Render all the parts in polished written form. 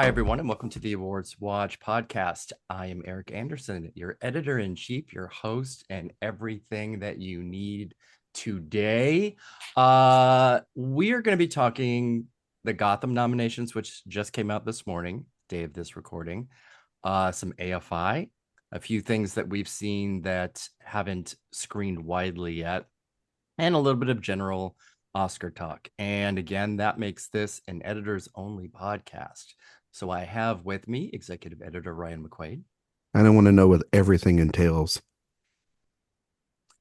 Hi, everyone, and welcome to the AwardsWatch Podcast. I am Erik Anderson, your editor-in-chief, your host, and everything that you need today. We are going to be talking the Gotham nominations, which just came out this morning, day of this recording, some AFI, a few things that we've seen that haven't screened widely yet, and a little bit of general Oscar talk. And again, that makes this an editors-only podcast. So I have with me executive editor Ryan McQuade. I don't want to know what everything entails.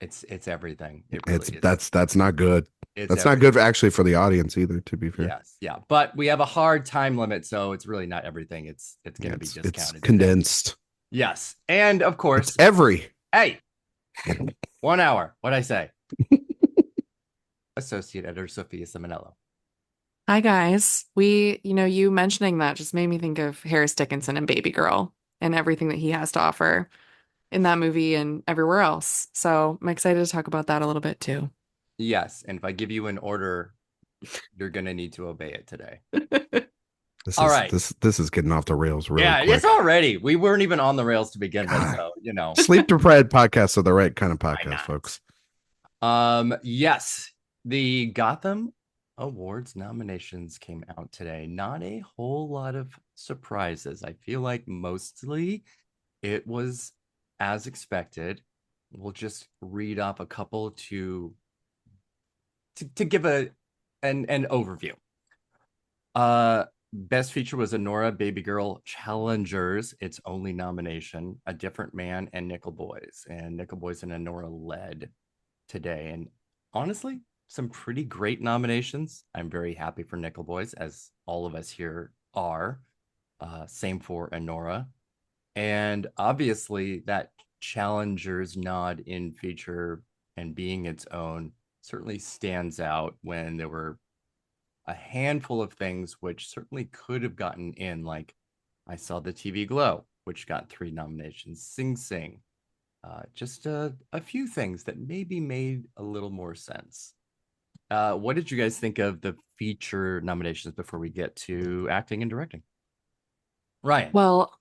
It's everything. It really is. That's not good. That's everything. Not good actually for the audience either, to be fair. Yes, yeah. But we have a hard time limit, so it's really not everything. It's going to be discounted. It's condensed. Today. Yes. And of course, Hey, 1 hour. What'd I say? Associate editor Sophia Ciminello. Hi, guys. You mentioning that just made me think of Harris Dickinson and Babygirl and everything that he has to offer in that movie and everywhere else. So I'm excited to talk about that a little bit too. Yes. And if I give you an order, you're going to need to obey it today. All right. This is getting off the rails really quick. It's already. We weren't even on the rails to begin with, so, Sleep deprived podcasts are the right kind of podcast, folks. Yes. The Gotham Awards nominations came out today. Not a whole lot of surprises. I feel like mostly it was as expected. We'll just read off a couple to give an overview. Best feature was Anora, Babygirl, Challengers, its only nomination, A Different Man, and Nickel Boys. And Nickel Boys and Anora led today. And honestly, some pretty great nominations. I'm very happy for Nickel Boys, as all of us here are. Same for Anora. And obviously, that Challengers nod in feature and being its own certainly stands out when there were a handful of things which certainly could have gotten in, like I Saw the TV Glow, which got 3 nominations, Sing Sing. Just a few things that maybe made a little more sense. What did you guys think of the feature nominations before we get to acting and directing? Ryan. Well,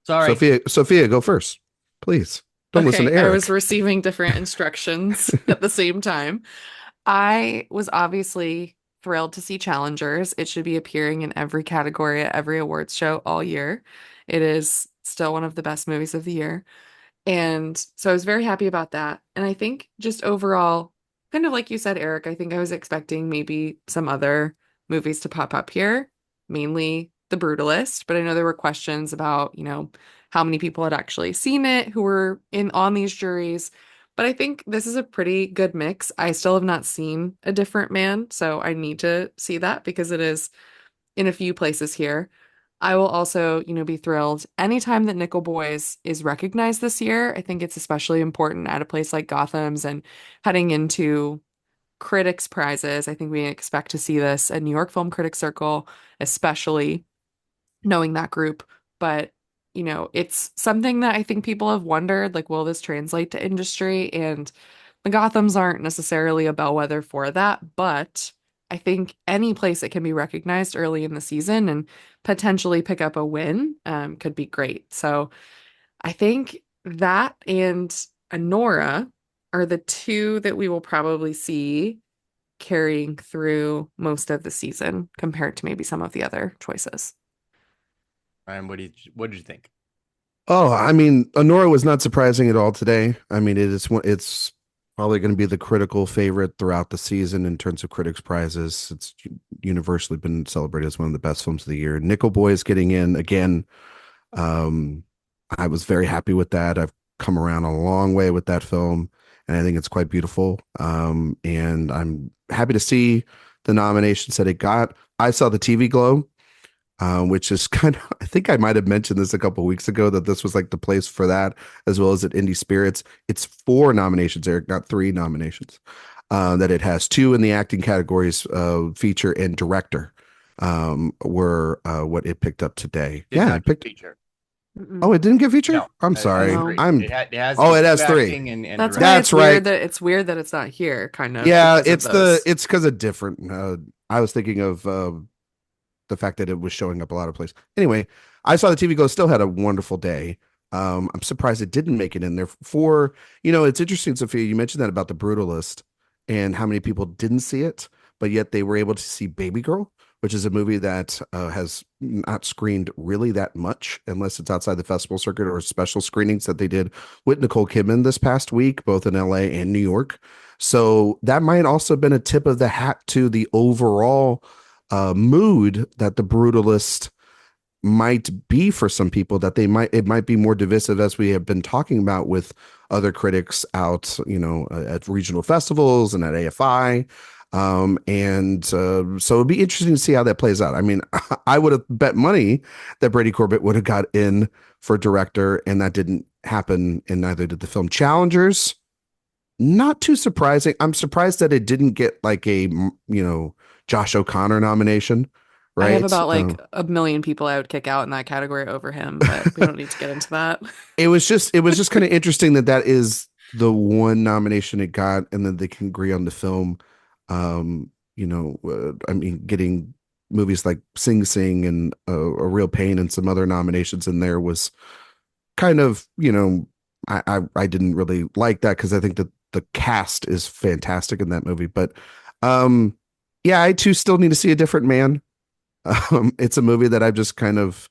sorry. Sophia, go first, please. Don't listen to Erik. I was receiving different instructions at the same time. I was obviously thrilled to see Challengers. It should be appearing in every category at every awards show all year. It is still one of the best movies of the year. And so I was very happy about that. And I think just overall, kind of like you said, Erik, I think I was expecting maybe some other movies to pop up here, mainly The Brutalist. But I know there were questions about, how many people had actually seen it, who were on these juries. But I think this is a pretty good mix. I still have not seen A Different Man, so I need to see that because it is in a few places here. I will also, be thrilled anytime that Nickel Boys is recognized this year. I think it's especially important at a place like Gotham's and heading into critics prizes. I think we expect to see this at New York Film Critics Circle, especially knowing that group. But, it's something that I think people have wondered, like, will this translate to industry? And the Gothams aren't necessarily a bellwether for that, but I think any place that can be recognized early in the season and potentially pick up a win could be great. So I think that and Anora are the two that we will probably see carrying through most of the season compared to maybe some of the other choices. Ryan, what did you think? Oh, I mean, Anora was not surprising at all today. I mean, it's probably going to be the critical favorite throughout the season in terms of critics' prizes. It's universally been celebrated as one of the best films of the year. Nickel Boys getting in again. I was very happy with that. I've come around a long way with that film, and I think it's quite beautiful. And I'm happy to see the nominations that it got. I Saw the TV Glow, which is kind of, I think I might have mentioned this a couple of weeks ago, that this was like the place for that, as well as at Indie Spirits. It's 4 nominations, Erik, not 3 nominations. That it has 2 in the acting categories, feature and director, were what it picked up today. It picked feature. Oh, it didn't get feature? No, I'm sorry. It has it has 3. And That's directing. why That's right. It's weird that it's not here, kind of. Yeah, it's because of different. I was thinking of the fact that it was showing up a lot of places. Anyway, I saw the TV Go, still had a wonderful day. I'm surprised it didn't make it in there. For, it's interesting, Sophia, you mentioned that about the Brutalist and how many people didn't see it, but yet they were able to see Babygirl, which is a movie that has not screened really that much unless it's outside the festival circuit or special screenings that they did with Nicole Kidman this past week, both in LA and New York. So that might also have been a tip of the hat to the overall mood that the Brutalist might be for some people, that it might be more divisive, as we have been talking about with other critics out, at regional festivals and at AFI. So it'd be interesting to see how that plays out. I mean, I would have bet money that Brady Corbett would have got in for director, and that didn't happen, and neither did the film. Challengers, not too surprising. I'm surprised that it didn't get like a, Josh O'Connor nomination. I have Right. about like a million people I would kick out in that category over him, but we don't need to get into that. It was just kind of interesting that is the one nomination it got, and then they can agree on the film. I mean, getting movies like Sing Sing and A Real Pain and some other nominations in there was kind of, I didn't really like that, because I think that the cast is fantastic in that movie. But yeah, I too still need to see A Different Man. It's a movie that I've just kind of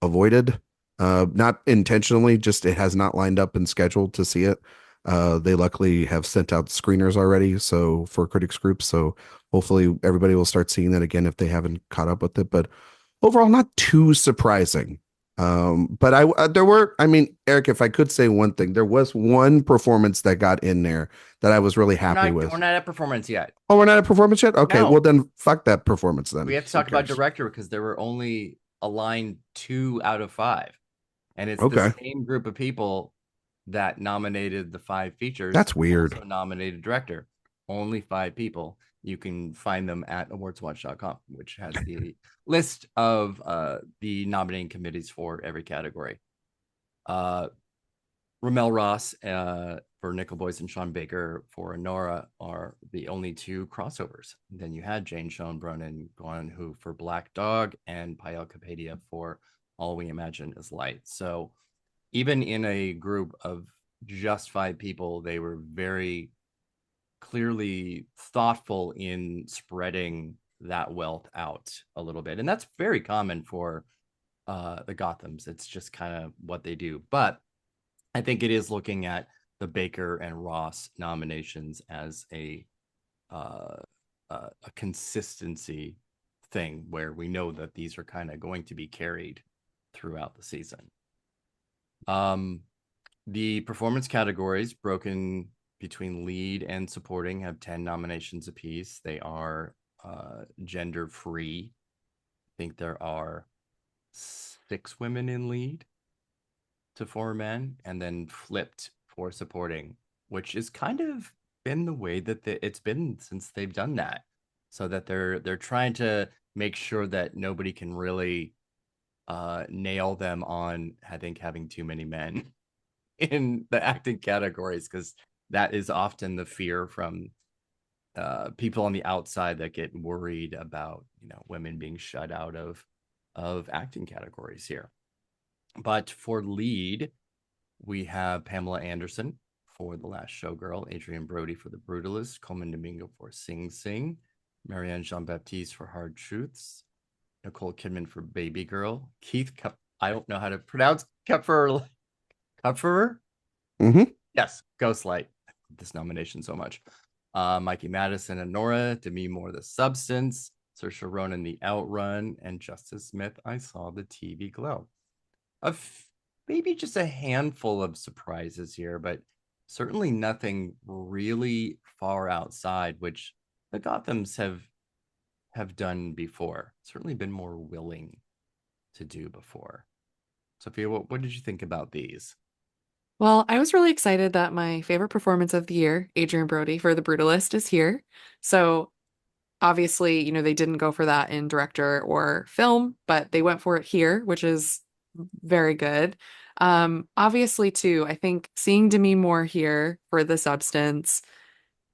avoided, not intentionally, just it has not lined up and scheduled to see it. They luckily have sent out screeners already, so for critics groups, so hopefully everybody will start seeing that again if they haven't caught up with it. But overall, not too surprising. But Eric, if I could say one thing, there was one performance that got in there that I was really happy with. We're not at performance yet. Oh, we're not at performance yet? Okay, No. well then fuck that performance then. We have to talk about director, because there were only aligned 2 out of 5. And it's the same group of people that nominated the 5 features. That's weird. Also nominated director. Only 5 people. You can find them at AwardsWatch.com, which has the list of the nominating committees for every category. RaMell Ross for Nickel Boys and Sean Baker for Anora are the only 2 crossovers. And then you had Jane Schoenbrun and Guan Hu for Black Dog, and Payal Kapadia for All We Imagine Is Light. So even in a group of just 5 people, they were very clearly thoughtful in spreading that wealth out a little bit. And that's very common for the Gothams. It's just kind of what they do. But I think it is looking at the Baker and Ross nominations as a consistency thing, where we know that these are kind of going to be carried throughout the season. The performance categories, broken between lead and supporting, have 10 nominations apiece. They are gender free. I think there are 6 women in lead to 4 men, and then flipped for supporting, which is kind of been the way that it's been since they've done that. So that they're trying to make sure that nobody can really nail them on, I think, having too many men in the acting categories, because that is often the fear from people on the outside that get worried about, women being shut out of acting categories here. But for lead, we have Pamela Anderson for The Last Showgirl, Adrian Brody for The Brutalist, Coleman Domingo for Sing Sing, Marianne Jean-Baptiste for Hard Truths, Nicole Kidman for Babygirl, Keith I don't know how to pronounce Kupferer. Mm-hmm. Yes, Ghostlight. I love this nomination so much. Mikey Madison and Anora, Demi Moore, The Substance, Saoirse Ronan, The Outrun, and Justice Smith, I Saw the TV Glow. Maybe just a handful of surprises here, but certainly nothing really far outside, which the Gothams have done before. Certainly been more willing to do before. Sophia, what did you think about these? Well, I was really excited that my favorite performance of the year, Adrian Brody for The Brutalist, is here. So obviously, they didn't go for that in director or film, but they went for it here, which is very good. Obviously, too, I think seeing Demi Moore here for The Substance,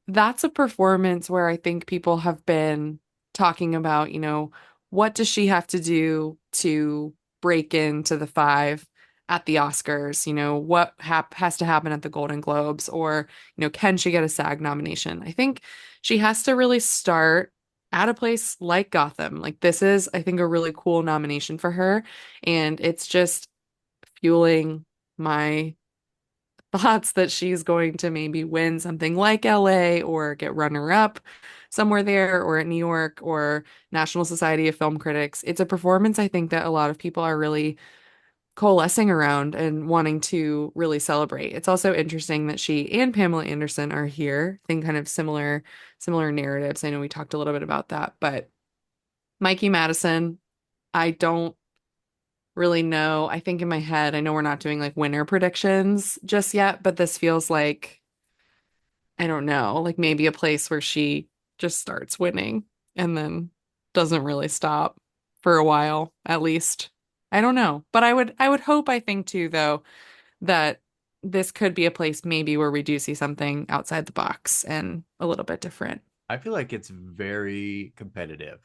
that's a performance where I think people have been talking about, what does she have to do to break into the five at the Oscars? You know, what has to happen at the Golden Globes, or, you know, can she get a SAG nomination? I think she has to really start at a place like Gotham. Like, this is, I think, a really cool nomination for her, and it's just fueling my thoughts that she's going to maybe win something like LA or get runner up somewhere there or at New York or National Society of Film Critics. It's a performance I think that a lot of people are really coalescing around and wanting to really celebrate. It's also interesting that she and Pamela Anderson are here. I think kind of similar narratives. I know we talked a little bit about that, but Mikey Madison, I don't really know. I think in my head, I know we're not doing like winner predictions just yet, but this feels like, I don't know, like maybe a place where she just starts winning and then doesn't really stop for a while, at least. I don't know. But I would hope, I think too, though, that this could be a place maybe where we do see something outside the box and a little bit different. I feel like it's very competitive.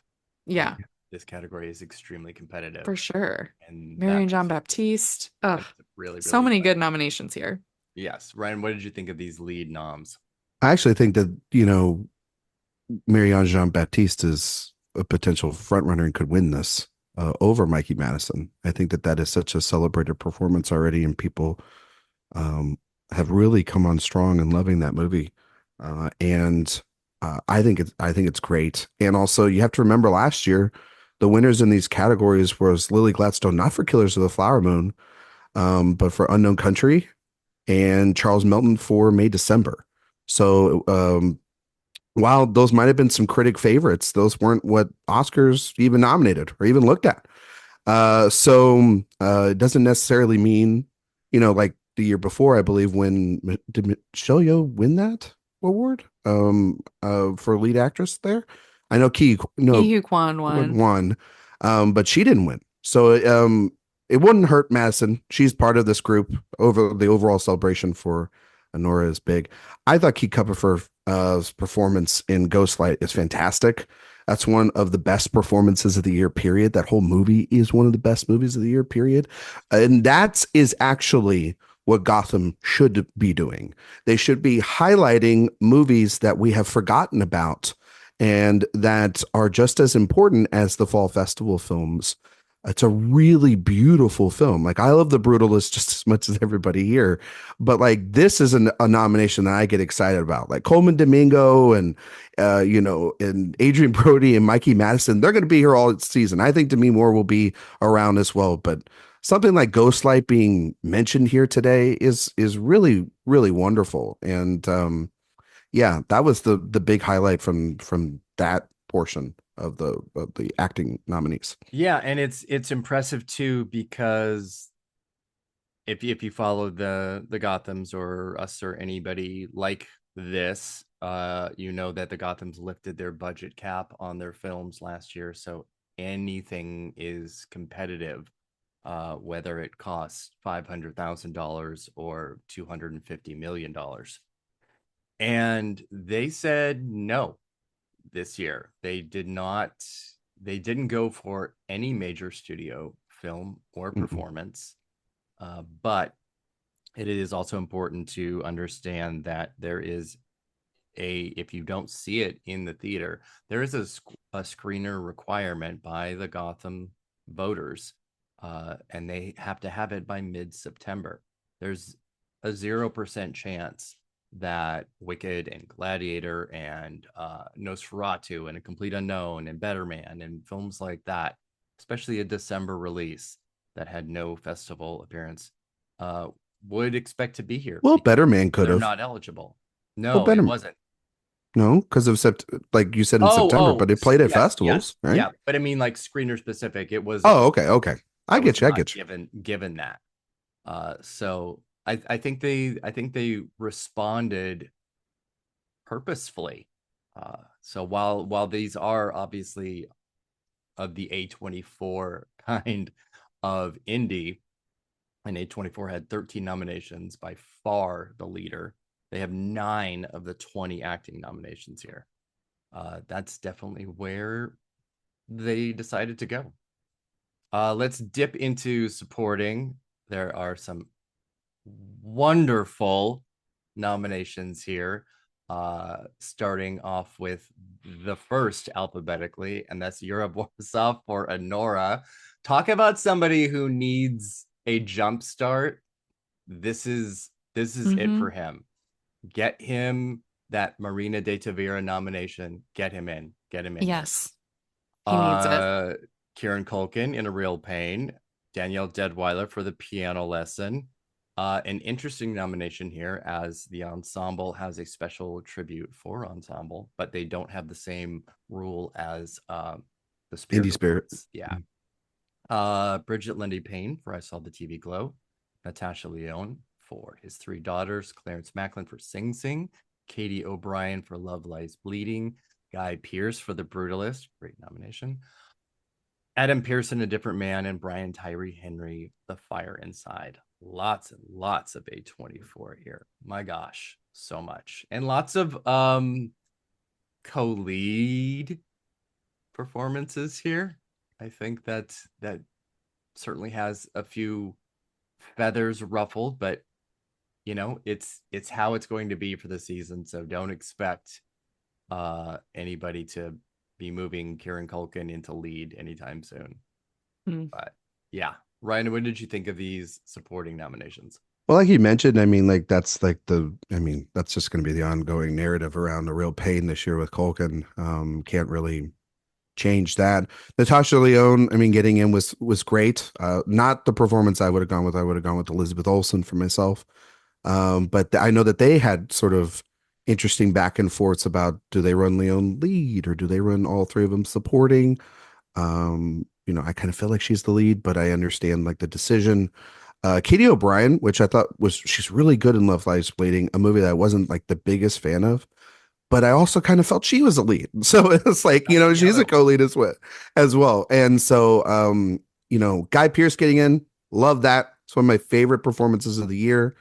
Yeah, This category is extremely competitive. for sure. And Marion Jean Baptiste. Ugh, really, so many good nominations here. Yes. Ryan, what did you think of these lead noms? I actually think that, you know, Marianne Jean Baptiste is a potential frontrunner and could win this over Mikey Madison. I think that is such a celebrated performance already, and people have really come on strong and loving that movie. And I think it's great. And also, you have to remember last year, the winners in these categories was Lily Gladstone, not for Killers of the Flower Moon, but for Unknown Country, and Charles Melton for May December. So while those might have been some critic favorites, those weren't what Oscars even nominated or even looked at. So it doesn't necessarily mean, you know, like the year before, I believe, when did Michelle Yeoh win that award for lead actress there? I know Ke Huy Quan won, but she didn't win. So it wouldn't hurt Madison. She's part of this group. Over the overall celebration for Anora is big. I thought Ke Kupfer's performance in Ghostlight is fantastic. That's one of the best performances of the year, period. That whole movie is one of the best movies of the year, period. And that is actually what Gotham should be doing. They should be highlighting movies that we have forgotten about and that are just as important as the fall festival films. It's a really beautiful film. Like, I love The Brutalist just as much as everybody here, but like, this is a nomination that I get excited about. Like Coleman Domingo and you know, and Adrian Brody and Mikey Madison, they're going to be here all season. I think Demi Moore will be around as well, but something like Ghostlight being mentioned here today is really, really wonderful. And yeah, that was the big highlight from that portion of the acting nominees. Yeah, and it's impressive too, because if you follow the Gothams or us or anybody like this, you know that the Gothams lifted their budget cap on their films last year, so anything is competitive, whether it costs $500,000 or $250 million. And they said no this year. They didn't go for any major studio film or performance. But it is also important to understand that there is if you don't see it in the theater, there is a screener requirement by the Gotham voters, and they have to have it by mid-September. There's a 0% chance that Wicked and Gladiator and Nosferatu and A Complete Unknown and Better Man and films like that, especially a December release that had no festival appearance, would expect to be here. Well, Better Man could have. They're not eligible. No, it wasn't. No, because of like you said in September, but it played at festivals, right? Yeah, but I mean, like, screener specific. It was. Oh, okay. I get you. Given that, so I think they responded purposefully. So while these are obviously of the A24 kind of indie, and A24 had 13 nominations, by far the leader. They have 9 of the 20 acting nominations here. That's definitely where they decided to go. Let's dip into supporting. There are some wonderful nominations here. Starting off with the first alphabetically, and that's Yura Borisnov for Anora. Talk about somebody who needs a jump start. This is it for him. Get him that Marina de Tavira nomination. Get him in. Get him in. Yes. He needs it. Kieran Culkin in A Real Pain. Danielle Deadweiler for The Piano Lesson. An interesting nomination here, as the ensemble has a special tribute for ensemble, but they don't have the same rule as the Spirit. Indie Spirit. Yeah. Brigette Lundy-Paine for I Saw the TV Glow. Natasha Lyonne for His Three Daughters. Clarence Macklin for Sing Sing. Katie O'Brien for Love Lies Bleeding. Guy Pearce for The Brutalist. Great nomination. Adam Pearson, A Different Man, and Brian Tyree Henry, The Fire Inside. Lots and lots of A24 here. My gosh, so much. And lots of co-lead performances here. I think that certainly has a few feathers ruffled, but you know, it's how it's going to be for the season. So don't expect anybody to be moving Kieran Culkin into lead anytime soon. But yeah, Ryan, what did you think of these supporting nominations? Well, like you mentioned, I mean, like that's just going to be the ongoing narrative around A Real Pain this year with Culkin. Can't really change that. Natasha Lyonne, I mean, getting in was great. Not the performance I would have gone with. I would have gone with Elizabeth Olsen for myself. But I know that they had sort of interesting back and forths about, do they run Lyonne lead or do they run all three of them supporting? You know, I kind of feel like she's the lead, but I understand like the decision. Katie O'Brien, which I thought she's really good in Love Lies Bleeding, a movie that I wasn't like the biggest fan of, but I also kind of felt she was a lead. So it's like, you know, she's a co-lead as well. And so, you know, Guy Pearce getting in, love that. It's one of my favorite performances of the year.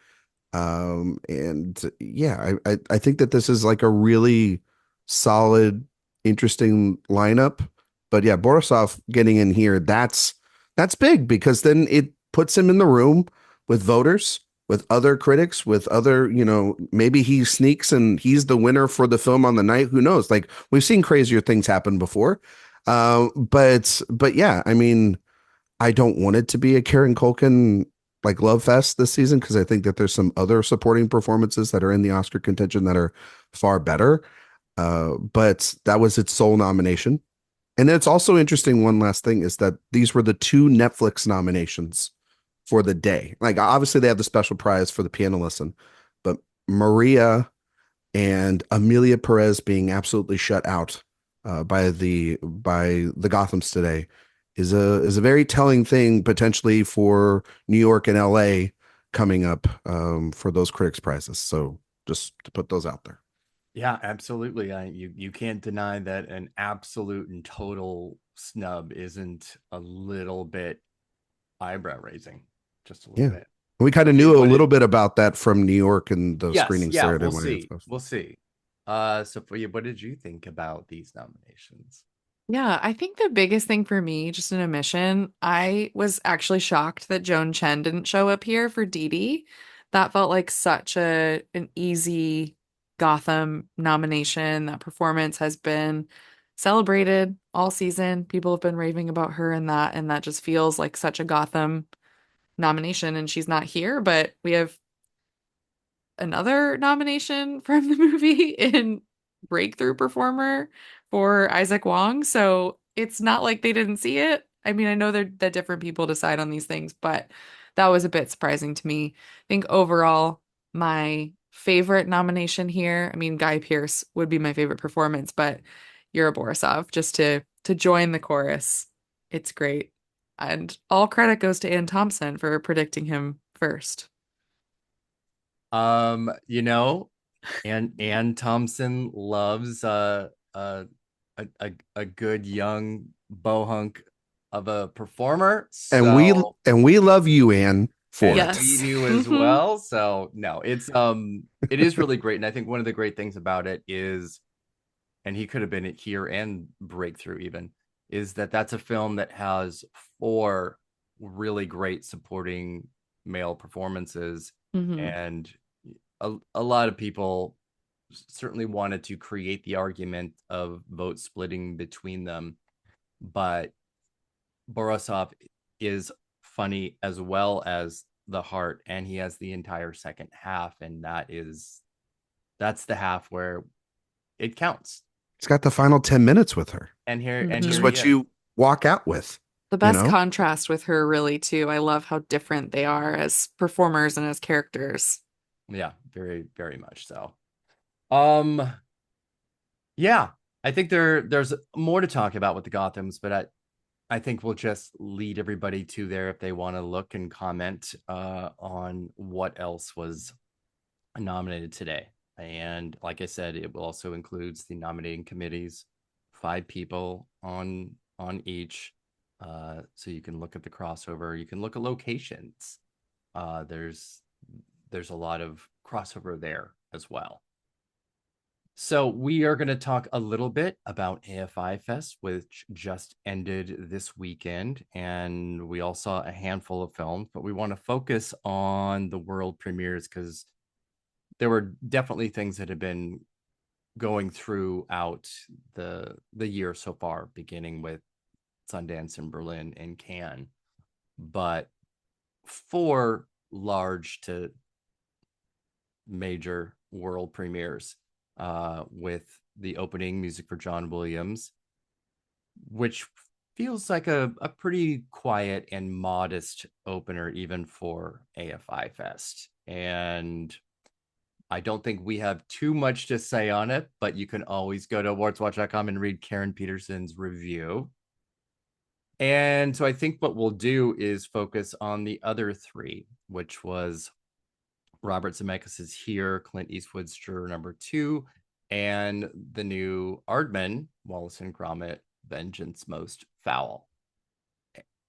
And yeah, I think that this is like a really solid, interesting lineup. But yeah, Borisov getting in here, that's big, because then it puts him in the room with voters, with other critics, with other, you know, maybe he sneaks and he's the winner for the film on the night. Who knows? Like, we've seen crazier things happen before. But yeah, I mean, I don't want it to be a Kieran Culkin like love fest this season, because I think that there's some other supporting performances that are in the Oscar contention that are far better. But that was its sole nomination. And it's also interesting, one last thing, is that these were the two Netflix nominations for the day. Like, obviously they have the special prize for The Piano Lesson, but Maria and Amelia Perez being absolutely shut out by the Gothams today is a very telling thing, potentially, for New York and LA coming up for those critics prizes. So just to put those out there. Yeah, absolutely. You can't deny that an absolute and total snub isn't a little bit eyebrow raising, just a little bit. We kind of knew a little bit about that from New York and the screenings there. We'll see. Sophia, what did you think about these nominations? Yeah, I think the biggest thing for me, just an omission, I was actually shocked that Joan Chen didn't show up here for Dee Dee. That felt like such an easy Gotham nomination. That performance has been celebrated all season. People have been raving about her and that just feels like such a Gotham nomination, and she's not here, but we have another nomination from the movie in Breakthrough Performer for Isaac Wong. So it's not like they didn't see it. I mean, I know that different people decide on these things, but that was a bit surprising to me. I think overall, my favorite nomination here, I mean, Guy Pearce would be my favorite performance, but Yura Borisnov, just to join the chorus. It's great. And all credit goes to Ann Thompson for predicting him first. You know, Ann Thompson loves a good young bohunk of a performer. So, and we love you, Ann, for Yes. it. You as well. So no, it is really great. And I think one of the great things about it is, and he could have been here and Breakthrough even, is that that's a film that has 4 really great supporting male performances, Hmm. and a lot of people certainly wanted to create the argument of vote splitting between them, but Borisov is funny as well as the heart, and he has the entire second half, and that's the half where it counts. It's got the final 10 minutes with her. And here Mhm. and Just here what he is. you walk out with. The best contrast with her, really, too. I love how different they are as performers and as characters. Yeah, very, very much so. Um, yeah, I think there's more to talk about with the Gothams, but I think we'll just lead everybody to there if they want to look and comment on what else was nominated today. And like I said, it also includes the nominating committees, 5 people on each. So you can look at the crossover, you can look at locations. There's a lot of crossover there as well. So we are going to talk a little bit about AFI Fest, which just ended this weekend, and we all saw a handful of films, but we want to focus on the world premieres because there were definitely things that have been going throughout the year so far, beginning with Sundance and Berlin and Cannes, but 4 large to major world premieres, with the opening music for John Williams, which feels like a pretty quiet and modest opener even for AFI Fest. And I don't think we have too much to say on it, but you can always go to awardswatch.com and read Karen Peterson's review. And so I think what we'll do is focus on the other 3, which was Robert Zemeckis' Here, Clint Eastwood's Juror Number 2, and the new Aardman, Wallace and Gromit, Vengeance Most Foul.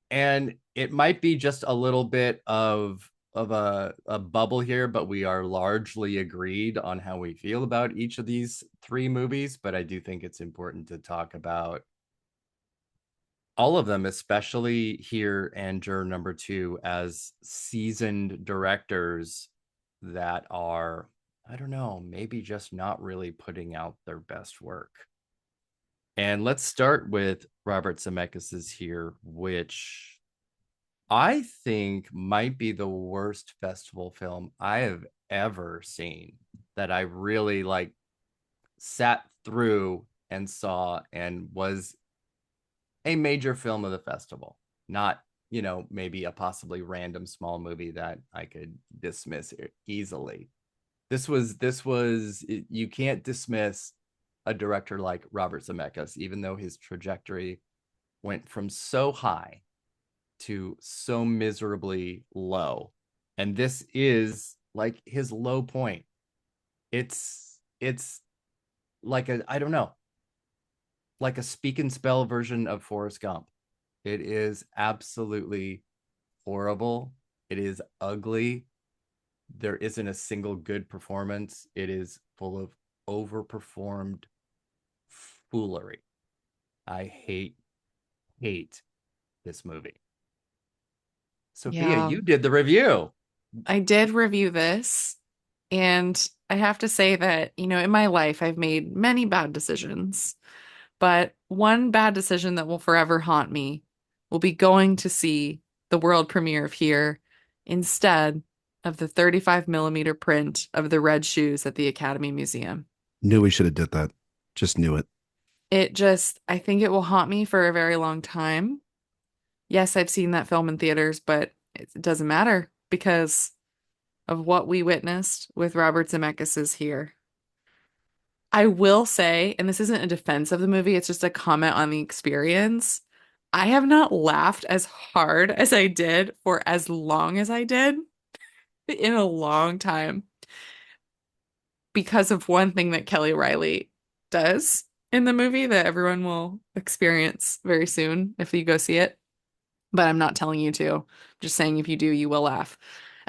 And it might be just a little bit of a bubble here, but we are largely agreed on how we feel about each of these 3 movies. But I do think it's important to talk about all of them, especially Here and Juror Number 2, as seasoned directors that are, I don't know, maybe just not really putting out their best work. And let's start with Robert Zemeckis' Here, which I think might be the worst festival film I have ever seen, that I really sat through and saw and was a major film of the festival, not, maybe a possibly random small movie that I could dismiss easily. This was you can't dismiss a director like Robert Zemeckis, even though his trajectory went from so high to so miserably low. And this is like his low point. It's like I don't know, like a speak and spell version of Forrest Gump. It is absolutely horrible. It is ugly. There isn't a single good performance. It is full of overperformed foolery. I hate this movie. Sophia, Yeah, you did the review. I did review this, and I have to say that, in my life, I've made many bad decisions, but one bad decision that will forever haunt me will be going to see the world premiere of Here instead of the 35 millimeter print of the Red Shoes at the Academy Museum. Knew we should have did that. Just knew it. I think it will haunt me for a very long time. Yes, I've seen that film in theaters, but it doesn't matter because of what we witnessed with Robert Zemeckis' Here. I will say, and this isn't a defense of the movie, it's just a comment on the experience. I have not laughed as hard as I did for as long as I did in a long time because of one thing that Kelly Riley does in the movie that everyone will experience very soon if you go see it. But I'm not telling you to. I'm just saying if you do, you will laugh.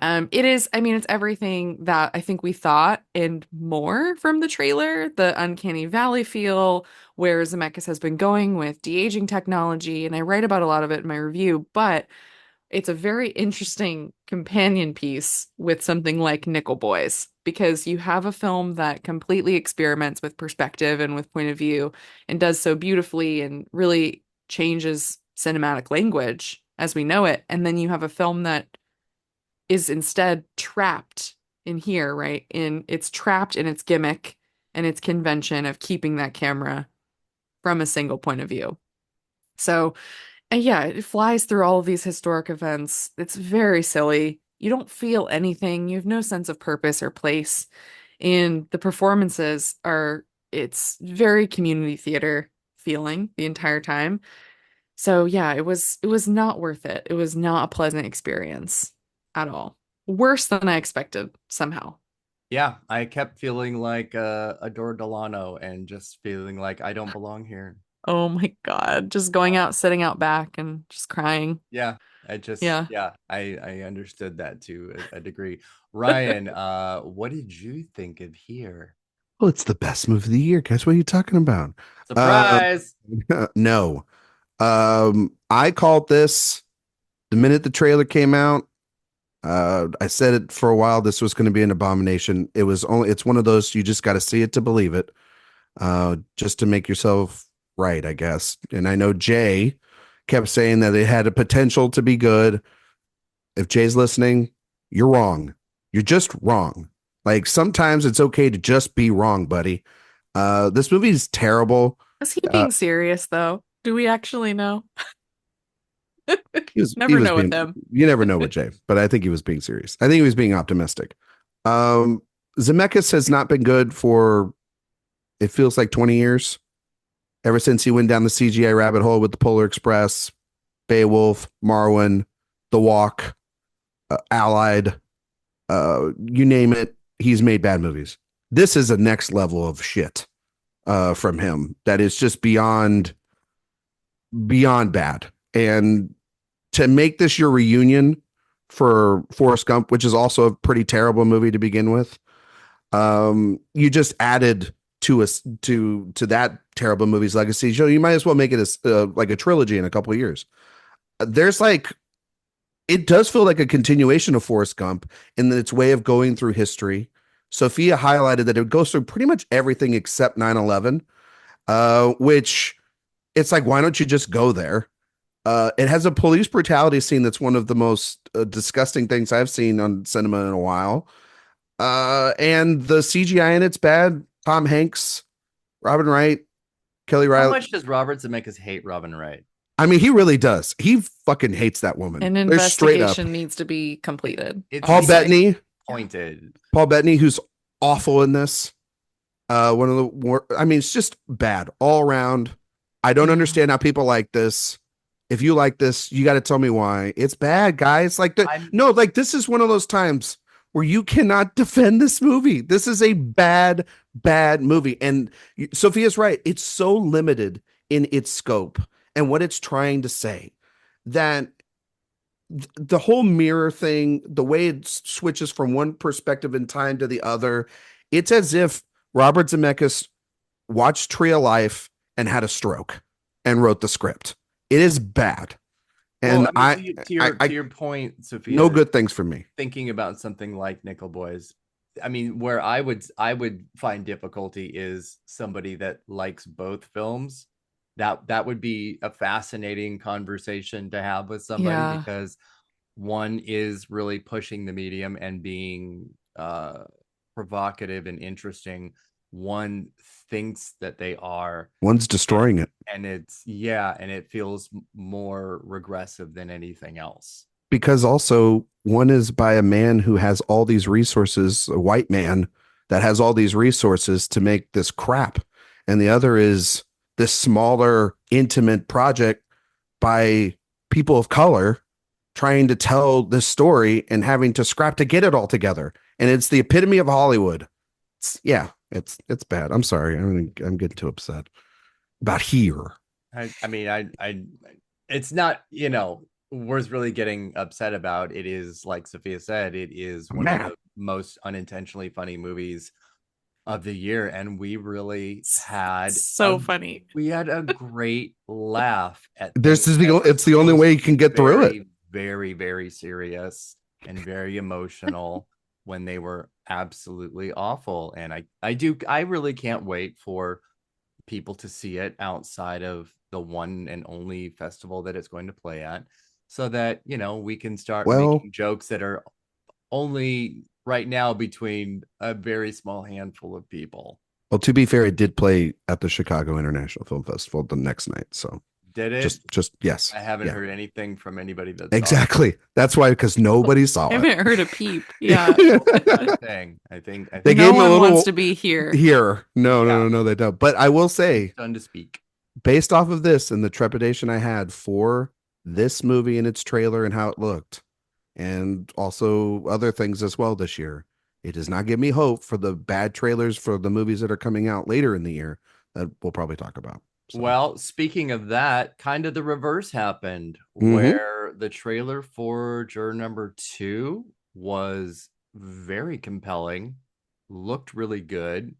It is, I mean, it's everything that I think we thought and more from the trailer. The uncanny valley feel, where Zemeckis has been going with de-aging technology, and I write about a lot of it in my review, but it's a very interesting companion piece with something like Nickel Boys, because you have a film that completely experiments with perspective and with point of view and does so beautifully and really changes cinematic language as we know it. And then you have a film that is instead trapped in here, right? It's trapped in its gimmick and its convention of keeping that camera from a single point of view. So, and yeah, it flies through all of these historic events. It's very silly. You don't feel anything. You have no sense of purpose or place. And the performances are, it's very community theater feeling the entire time. So yeah, it was not worth it. It was not a pleasant experience at all. Worse than I expected somehow. Yeah, I kept feeling like Adore Delano and just feeling like I don't belong here. Oh my God. Just going out, sitting out back and just crying. Yeah, I just Yeah. yeah, I understood that to a degree. Ryan, what did you think of here? Well, it's the best movie of the year, guys. What are you talking about? Surprise! No. I called this the minute the trailer came out. I said it for a while. This was going to be an abomination. It's one of those, you just got to see it to believe it. Just to make yourself right, I guess. And I know Jay kept saying that it had a potential to be good. If Jay's listening, you're wrong. You're just wrong. Like, sometimes it's okay to just be wrong, buddy. This movie is terrible. Is he being serious though? Do we actually know? He Never was know with him. You never know with Jay, but I think he was being serious. I think he was being optimistic. Zemeckis has not been good for, it feels like 20 years. Ever since he went down the CGI rabbit hole with the Polar Express, Beowulf, Marwen, The Walk, Allied, you name it, he's made bad movies. This is a next level of shit from him that is just beyond bad. And to make this your reunion for Forrest Gump, which is also a pretty terrible movie to begin with, you just added to that terrible movie's legacy. So you might as well make it like a trilogy in a couple of years. It does feel like a continuation of Forrest Gump in that its way of going through history. Sophia highlighted that it goes through pretty much everything except 9/11, which it's like, why don't you just go there? It has a police brutality scene that's one of the most disgusting things I've seen on cinema in a while. And the CGI in it's bad. Tom Hanks, Robin Wright, Kelly Riley. How much does Robert Zemeckis hate Robin Wright? I mean, he really does. He fucking hates that woman. An They're straight up. investigation needs to be completed. Paul Bettany, pointed. Paul Bettany, who's awful in this. One of the I mean, it's just bad all around. I don't understand how people like this. If you like this, you got to tell me why. It's bad, guys. Like this is one of those times where you cannot defend this movie. This is a bad movie. And Sophia's right. It's so limited in its scope and what it's trying to say that the whole mirror thing, the way it switches from one perspective in time to the other, it's as if Robert Zemeckis watched Tree of Life and had a stroke and wrote the script. It is bad. And well, to your point, Sophia, no good things for me. Thinking about something like Nickel Boys, I mean, where I would find difficulty is somebody that likes both films. That would be a fascinating conversation to have with somebody, because one is really pushing the medium and being provocative and interesting. One thinks that they are. One's destroying it. And it feels more regressive than anything else. Because also one is by a man who has all these resources, a white man that has all these resources to make this crap. And the other is this smaller, intimate project by people of color trying to tell this story and having to scrap to get it all together. And it's the epitome of Hollywood. It's bad. I'm sorry. I'm getting too upset about here. I mean, it's not, worth really getting upset about. It is, like Sophia said, it is one of the most unintentionally funny movies of the year, and we really had So funny. we had a great laugh at This things is that were it's the only supposed way to you can be get through it. very, very, very serious and very emotional when they were absolutely awful. And I really can't wait for people to see it outside of the one and only festival that it's going to play at, so that, you know, we can start Well, making jokes that are only right now between a very small handful of people. well, to be fair, it did play at the Chicago International Film Festival the next night. So Did it? just yes. I haven't Yeah. heard anything from anybody that Exactly. That's why, because nobody saw I it. haven't heard a peep. Yeah. thing. I think They No gave him a one little wants to be here. here. No, Yeah. no, they don't. But I will say, done to speak. based off of this and the trepidation I had for this movie and its trailer and how it looked, and also other things as well this year, it does not give me hope for the bad trailers for the movies that are coming out later in the year that we'll probably talk about. So. Well, speaking of that, kind of the reverse happened, Mhm. where the trailer for Juror Number 2 was very compelling, looked really good.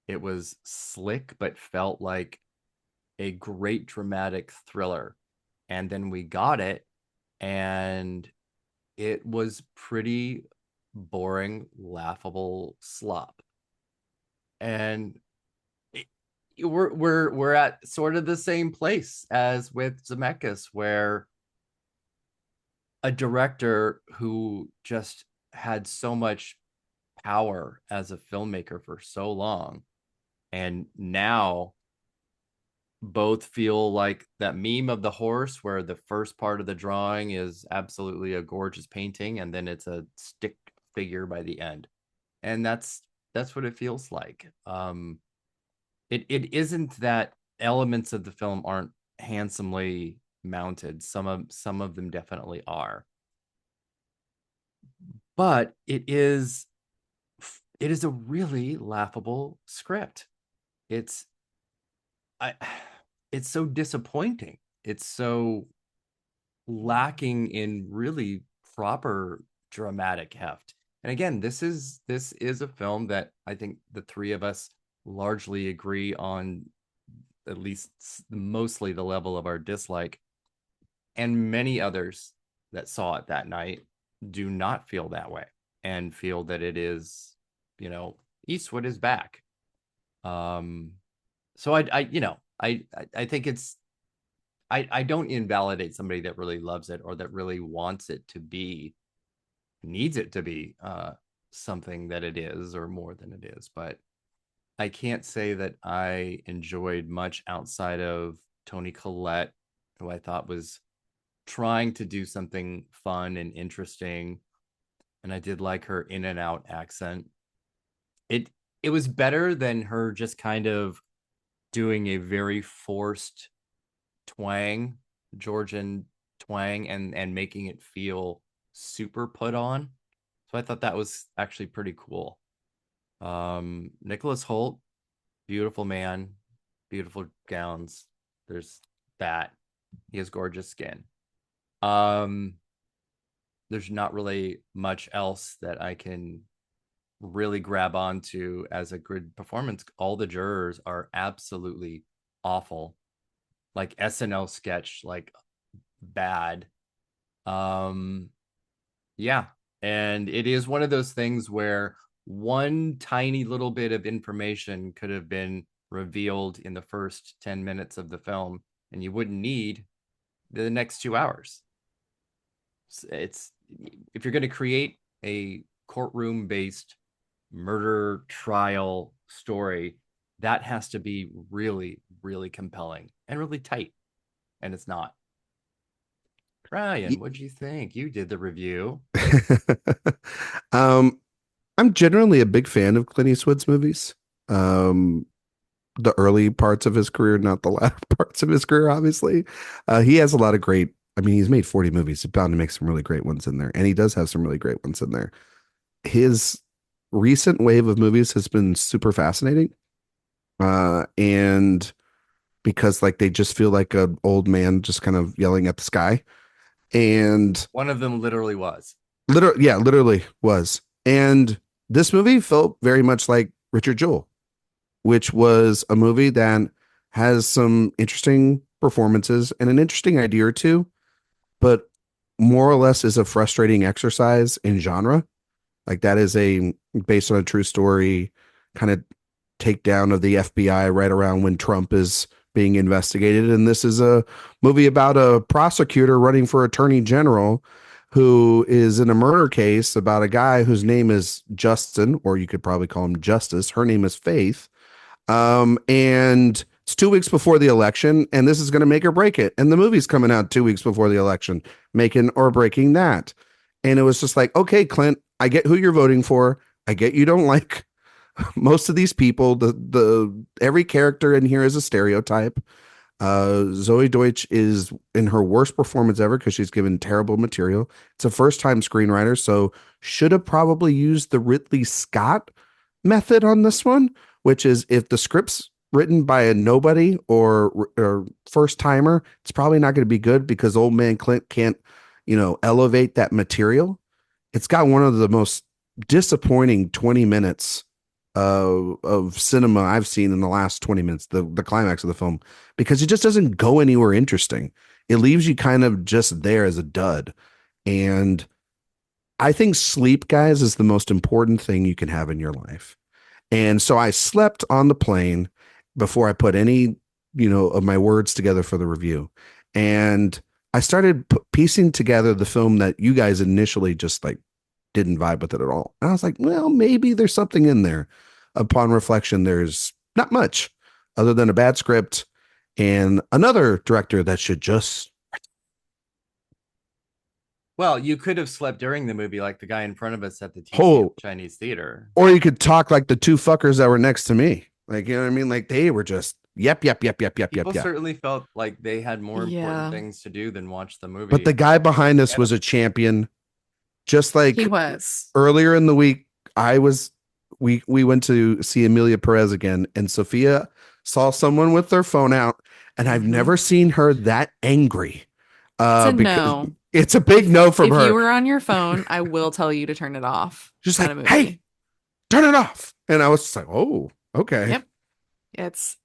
It was slick, but felt like a great dramatic thriller. And then we got it, and it was pretty boring, laughable slop. And we're at sort of the same place as with Zemeckis, where a director who just had so much power as a filmmaker for so long, and now both feel like that meme of the horse where the first part of the drawing is absolutely a gorgeous painting and then it's a stick figure by the end. And that's what it feels like. It isn't that elements of the film aren't handsomely mounted. Some of them definitely are. But it is a really laughable script. It's so disappointing. It's so lacking in really proper dramatic heft. And again, this is a film that I think the three of us largely agree on, at least mostly the level of our dislike. And many others that saw it that night do not feel that way and feel that it is, you know, Eastwood is back. So I think it's, I don't invalidate somebody that really loves it or that really wants it to be, needs it to be something that it is or more than it is. But I can't say that I enjoyed much outside of Toni Collette, who I thought was trying to do something fun and interesting. And I did like her in and out accent. It was better than her just kind of doing a very forced twang, Georgian twang, and making it feel super put on. So I thought that was actually pretty cool. Nicholas Hoult, beautiful man, beautiful gowns. There's that. He has gorgeous skin. There's not really much else that I can really grab onto as a good performance. All the jurors are absolutely awful, like SNL sketch, like bad. Yeah, and it is one of those things where one tiny little bit of information could have been revealed in the first 10 minutes of the film and you wouldn't need the next 2 hours. It's if you're going to create a courtroom based murder trial story, that has to be really, really compelling and really tight. And it's not. Ryan, what'd you think? You did the review. I'm generally a big fan of Clint Eastwood's movies. The early parts of his career, not the latter parts of his career, obviously. He has a lot of great, I mean, he's made 40 movies. He's bound to make some really great ones in there. And he does have some really great ones in there. His recent wave of movies has been super fascinating. And because like they just feel like an old man just kind of yelling at the sky. And One of them literally was. literally was. And this movie felt very much like Richard Jewell, which was a movie that has some interesting performances and an interesting idea or two, but more or less is a frustrating exercise in genre. Like that is a based on a true story kind of takedown of the FBI right around when Trump is being investigated. And this is a movie about a prosecutor running for attorney general who is in a murder case about a guy whose name is Justin, or you could probably call him Justice. Her name is Faith. And it's 2 weeks before the election, and this is going to make or break it. And the movie's coming out 2 weeks before the election, making or breaking that. And it was just like, okay, Clint, I get who you're voting for. I get you don't like most of these people. The every character in here is a stereotype. Zoe Deutsch is in her worst performance ever because she's given terrible material. It's a first-time screenwriter, so should have probably used the Ridley Scott method on this one, which is if the script's written by a nobody or first timer, it's probably not going to be good because old man Clint can't, elevate that material. It's got one of the most disappointing 20 minutes of cinema I've seen in the last 20 minutes, the climax of the film, because it just doesn't go anywhere interesting. It leaves you kind of just there as a dud. And I think sleep, guys, is the most important thing you can have in your life. And so I slept on the plane before I put any, of my words together for the review. And I started piecing together the film that you guys initially just like didn't vibe with it at all. And I was like, well, maybe there's something in there. Upon reflection, there's not much other than a bad script and another director that should just. Well, you could have slept during the movie like the guy in front of us at the TCM Chinese Theater. Or you could talk like the two fuckers that were next to me. Like, you know what I mean? Like they were just, yep. People certainly felt like they had more important things to do than watch the movie. But the guy behind us was a champion. Just like he was. Earlier in the week, we went to see Emilia Perez again, and Sophia saw someone with their phone out, and I've never seen her that angry. It's a no. It's a big no from her. If you were on your phone, I will tell you to turn it off. Just like, hey, turn it off. And I was just like, oh, okay. Yep. It's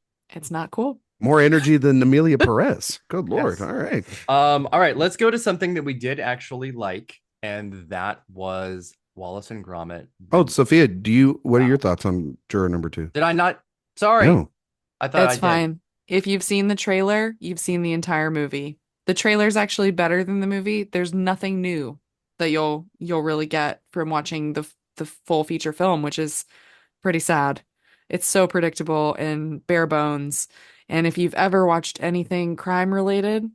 not cool. More energy than Emilia Perez. Good Lord. Yes. All right. All right. Let's go to something that we did actually like, and that was Wallace and Gromit. Oh, Sophia, what are your thoughts on juror number 2? Did I not? Sorry. No. I thought it's fine. If you've seen the trailer, you've seen the entire movie. The trailer's actually better than the movie. There's nothing new that you'll really get from watching the full feature film, which is pretty sad. It's so predictable and bare bones. And if you've ever watched anything crime related,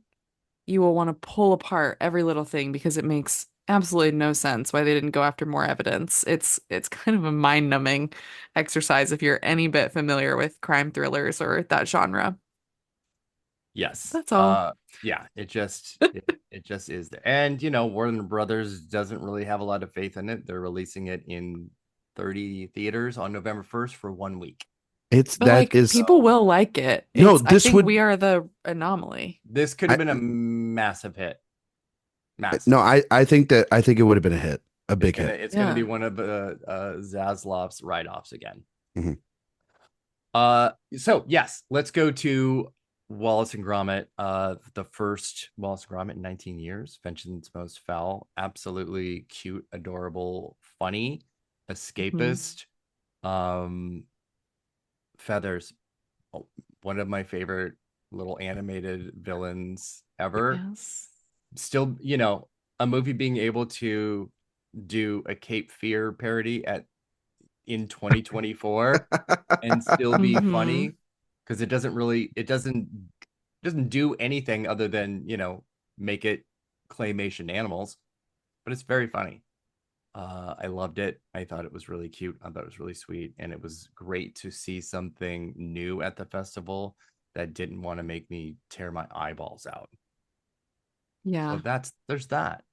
you will want to pull apart every little thing because it makes absolutely no sense why they didn't go after more evidence. It's kind of a mind-numbing exercise if you're any bit familiar with crime thrillers or that genre. Yes. That's all. Yeah, it just is there. And Warner Brothers doesn't really have a lot of faith in it. They're releasing it in 30 theaters on November 1st for 1 week. People will like it. I think we are the anomaly. This could have been a massive hit. No, I think it would have been a hit, a big hit. It's going to be one of Zaslav's write-offs again. Mm-hmm. So yes, let's go to Wallace and Gromit. The first Wallace and Gromit in 19 years. Vengeance Most Foul. Absolutely cute, adorable, funny, escapist. Feathers. Oh, one of my favorite little animated villains ever. Yes. Still, a movie being able to do a Cape Fear parody in 2024 and still be funny, because it doesn't do anything other than make it claymation animals, but it's very funny. I loved it. I thought it was really cute. I thought it was really sweet, and it was great to see something new at the festival that didn't want to make me tear my eyeballs out. Yeah. So there's that.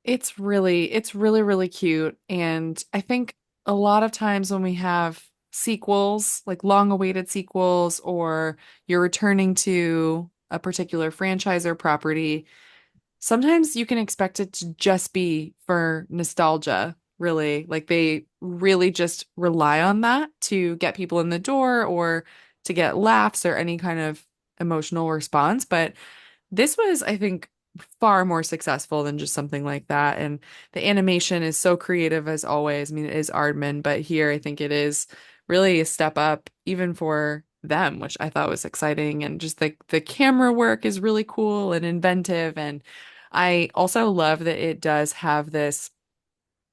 It's really, really cute. And I think a lot of times when we have sequels, like long-awaited sequels, or you're returning to a particular franchise or property, sometimes you can expect it to just be for nostalgia, really. Like they really just rely on that to get people in the door or to get laughs or any kind of emotional response. But this was, I think, far more successful than just something like that. And the animation is so creative as always. I mean, it is Aardman, but here I think it is really a step up even for them, which I thought was exciting. And just the camera work is really cool and inventive. And I also love that it does have this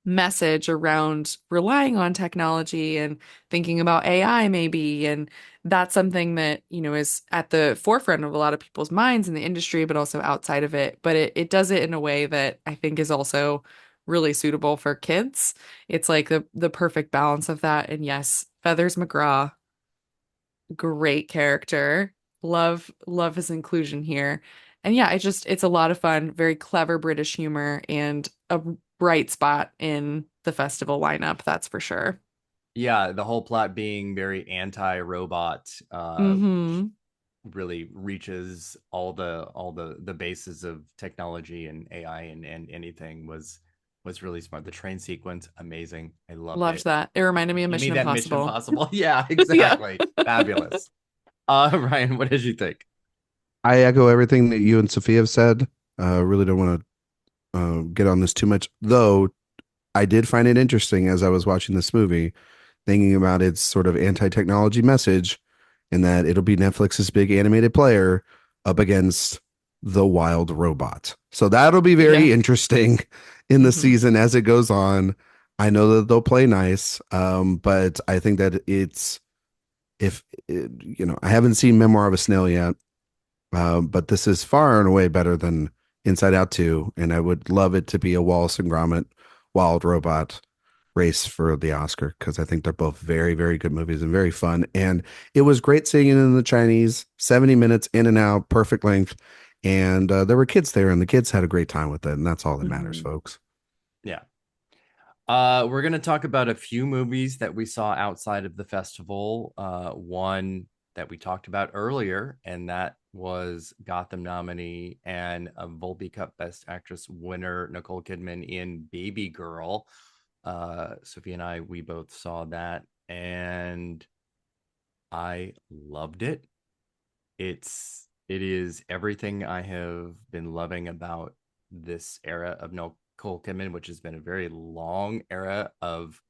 message around relying on technology and thinking about AI maybe. And that's something that, is at the forefront of a lot of people's minds in the industry, but also outside of it. But it does it in a way that I think is also really suitable for kids. It's like the perfect balance of that. And yes, Feathers McGraw, great character. Love his inclusion here. And yeah, it's a lot of fun, very clever British humor and a bright spot in the festival lineup, that's for sure. Yeah, the whole plot being very anti-robot, Mm-hmm. really reaches all the bases of technology and AI and anything was really smart. The train sequence, amazing. I loved Loved it. that. It reminded me of Give me Mission that Mission Impossible. Impossible. Yeah, Yeah. exactly. Fabulous. Ryan, what did you think? I echo everything that you and Sophia have said. Really don't want to get on this too much, though. I did find it interesting as I was watching this movie, thinking about its sort of anti-technology message, and that it'll be Netflix's big animated player up against the wild robot. So that'll be Yeah. very interesting in the Mm-hmm. season as it goes on. I know that they'll play nice, but I think that it's if I haven't seen Memoir of a Snail yet, but this is far and away better than Inside Out 2, and I would love it to be a Wallace and Gromit Wild Robot race for the Oscar because I think they're both very, very good movies and very fun. And it was great seeing it in the Chinese, 70 minutes in and out, perfect length. And there were kids there, and the kids had a great time with it, and that's all that matters, Mm-hmm. folks. Yeah. We're gonna talk about a few movies that we saw outside of the festival. One that we talked about earlier, and that was Gotham nominee and a Volpe Cup Best Actress winner Nicole Kidman in Babygirl. Sophie and we both saw that, and I loved it. It is everything I have been loving about this era of Nicole Kidman, which has been a very long era of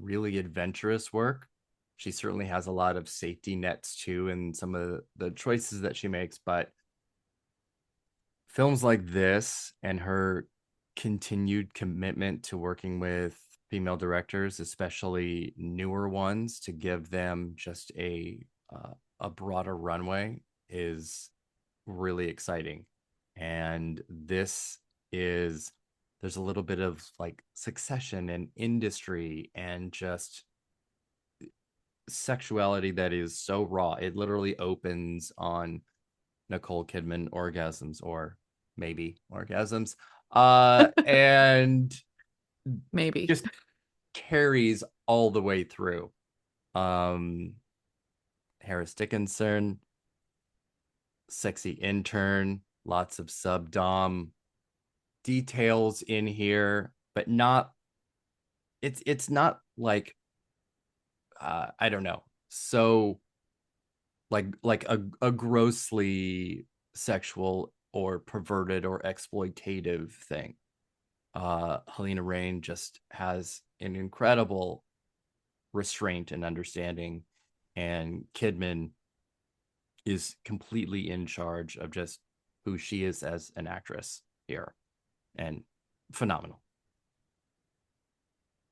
really adventurous work. She certainly has a lot of safety nets too in some of the choices that she makes, but films like this and her continued commitment to working with female directors, especially newer ones, to give them just a broader runway is really exciting. And this is there's a little bit of like Succession and Industry and just sexuality that is so raw. It literally opens on Nicole Kidman orgasms or maybe orgasms. And Maybe. just carries all the way through. Um Harris Dickinson, sexy intern, lots of subdom details in here, but not it's not like I don't know, so like a grossly sexual or perverted or exploitative thing. Helena Rain just has an incredible restraint and understanding, and Kidman is completely in charge of just who she is as an actress here, and phenomenal.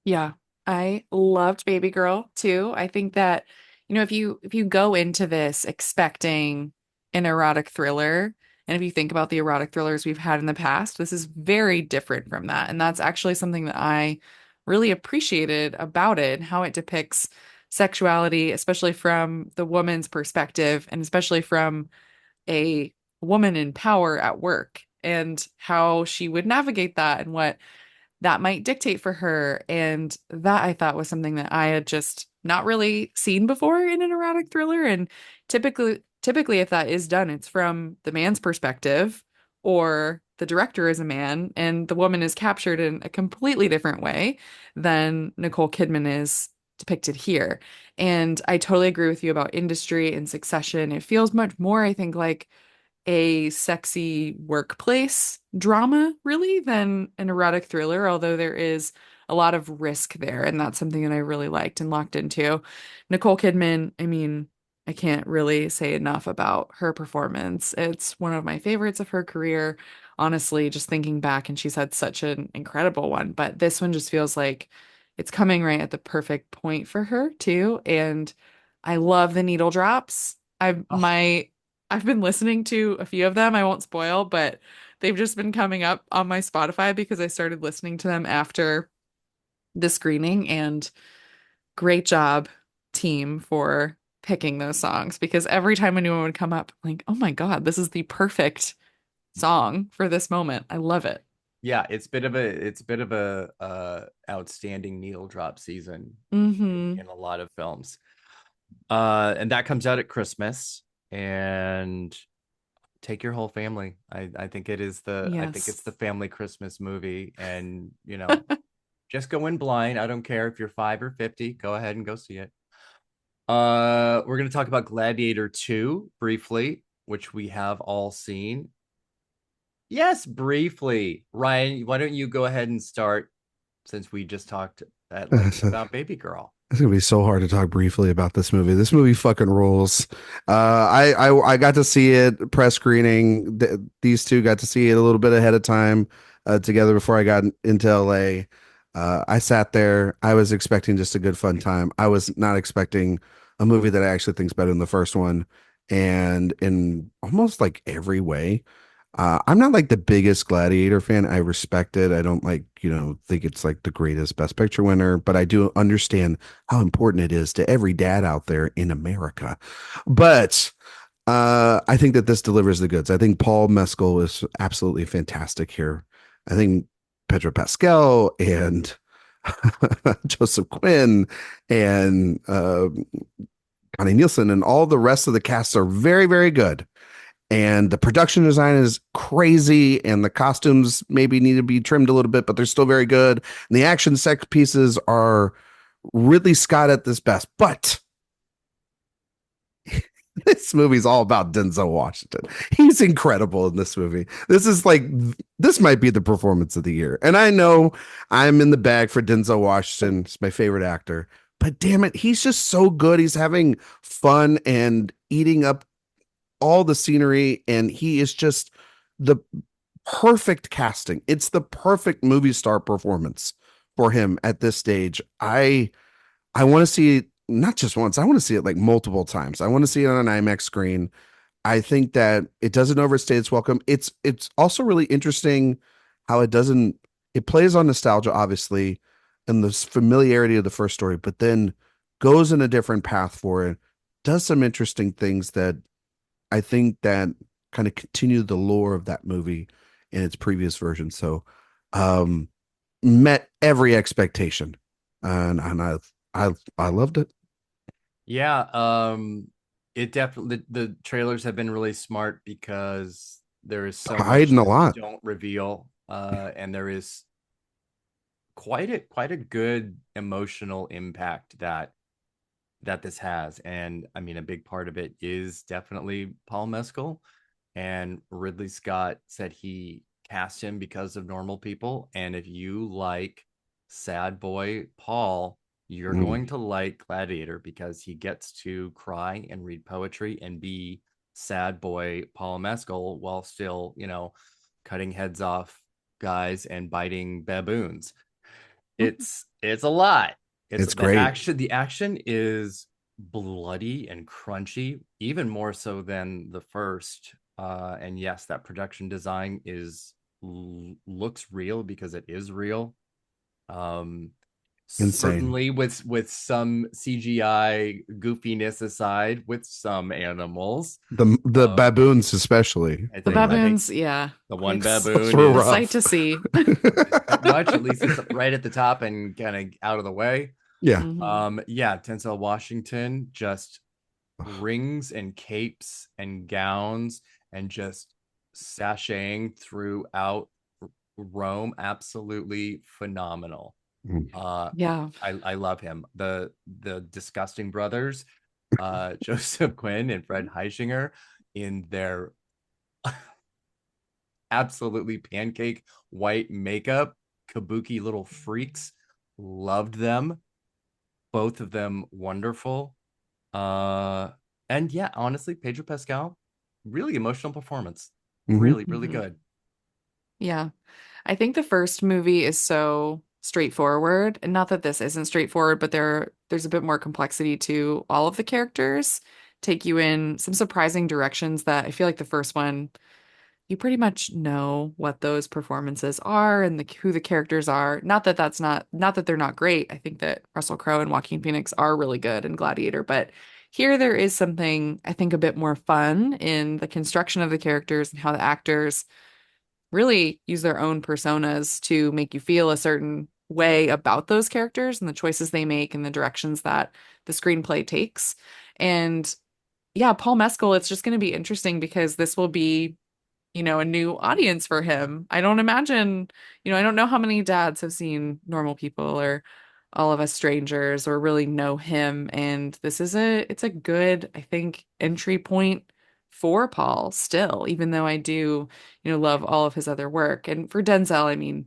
Yeah, I loved Babygirl too. I think that, if you go into this expecting an erotic thriller, and if you think about the erotic thrillers we've had in the past, this is very different from that. And that's actually something that I really appreciated about it, how it depicts sexuality, especially from the woman's perspective, and especially from a woman in power at work, and how she would navigate that and what that might dictate for her. And that I thought was something that I had just not really seen before in an erotic thriller. And typically if that is done, it's from the man's perspective or the director is a man and the woman is captured in a completely different way than Nicole Kidman is depicted here. And I totally agree with you about Industry and Succession. It feels much more, I think, like a sexy workplace drama, really, than an erotic thriller, although there is a lot of risk there. And that's something that I really liked and locked into. Nicole Kidman, I mean, I can't really say enough about her performance. It's one of my favorites of her career. Honestly, just thinking back, and she's had such an incredible one, but this one just feels like it's coming right at the perfect point for her, too. And I love the needle drops. Oh, I've been listening to a few of them. I won't spoil, but they've just been coming up on my Spotify because I started listening to them after the screening. And great job, team, for picking those songs because every time a new one would come up, I'm like, oh my God, this is the perfect song for this moment. I love it. yeah, it's a bit of a outstanding needle drop season Hmm. in a lot of films. And that comes out at Christmas, and take your whole family. I think it's Yes. the family Christmas movie, and just go in blind. I don't care if you're 5 or 50, go ahead and go see it. We're gonna talk about Gladiator 2 briefly, which we have all seen. Yes, briefly. Ryan, why don't you go ahead and start since we just talked at length It's about Babygirl? gonna be so hard to talk briefly about this movie. This movie fucking rules. I got to see it press screening. These two got to see it a little bit ahead of time together before I got into LA. I sat there. I was expecting just a good fun time. I was not expecting a movie that I actually think's better than the first one, and in almost like every way. I'm not like the biggest Gladiator fan. I respect it. I don't like, think it's like the greatest Best Picture winner, but I do understand how important it is to every dad out there in America. But I think that this delivers the goods. I think Paul Mescal is absolutely fantastic here. I think Pedro Pascal and Joseph Quinn and Connie Nielsen and all the rest of the cast are very, very good, and the production design is crazy, and the costumes maybe need to be trimmed a little bit, but they're still very good, and the action sex pieces are Ridley Scott at this best. But this movie's all about Denzel Washington. He's incredible in this movie. This might be the performance of the year, and I know I'm in the bag for Denzel Washington. He's my favorite actor, but damn it, he's just so good. He's having fun and eating up all the scenery, and he is just the perfect casting. It's the perfect movie star performance for him at this stage. I want to see it not just once. I want to see it like multiple times. I want to see it on an IMAX screen. I think that it doesn't overstay its welcome. It's also really interesting how it plays on nostalgia, obviously, and the familiarity of the first story, but then goes in a different path for it, does some interesting things that I think that kind of continued the lore of that movie in its previous version. So, um, met every expectation, and I loved it. Yeah, it definitely the trailers have been really smart because there is so much Hiding a that they lot. don't reveal, and there is quite a good emotional impact that this has. And I mean, a big part of it is definitely Paul Mescal. And Ridley Scott said he cast him because of normal people. And if you like sad boy Paul, you're Mm. going to like Gladiator because he gets to cry and read poetry and be sad boy Paul Mescal while still, cutting heads off guys and biting baboons. It's a lot. It's It's great. the action is bloody and crunchy, even more so than the first. And yes, that production design looks real because it is real. Um, Insane. Certainly with some CGI goofiness aside, with some animals. The Um, baboons especially. I The Were think I rough. think baboons, yeah, the one it's Those baboon were a is sight rough. to see. a bit much. At least it's right at the top and kind of out of the way. Yeah. Hmm. Yeah, Denzel Washington just rings and capes and gowns and just sashaying throughout Rome, absolutely phenomenal. Mm. Yeah. I love him. The disgusting brothers, Joseph Quinn and Fred Heischinger, in their absolutely pancake white makeup, kabuki little freaks. Loved them. Both of them wonderful. And yeah, honestly, Pedro Pascal, really emotional performance. Mhm. Really, really Mhm. good. Yeah. I think the first movie is so straightforward. And not that this isn't straightforward, but there's a bit more complexity to all of the characters. Take you in some surprising directions that I feel like the first one, you pretty much know what those performances are and who the characters are. Not that they're not great. I think that Russell Crowe and Joaquin Phoenix are really good in Gladiator, but here there is something I think a bit more fun in the construction of the characters and how the actors really use their own personas to make you feel a certain way about those characters and the choices they make and the directions that the screenplay takes. And yeah, Paul Mescal, it's just going to be interesting because this will be, a new audience for him. I don't imagine, I don't know how many dads have seen Normal People or All of Us Strangers or really know him. And it's a good, I think, entry point for Paul still, even though I do, love all of his other work. And for Denzel, I mean,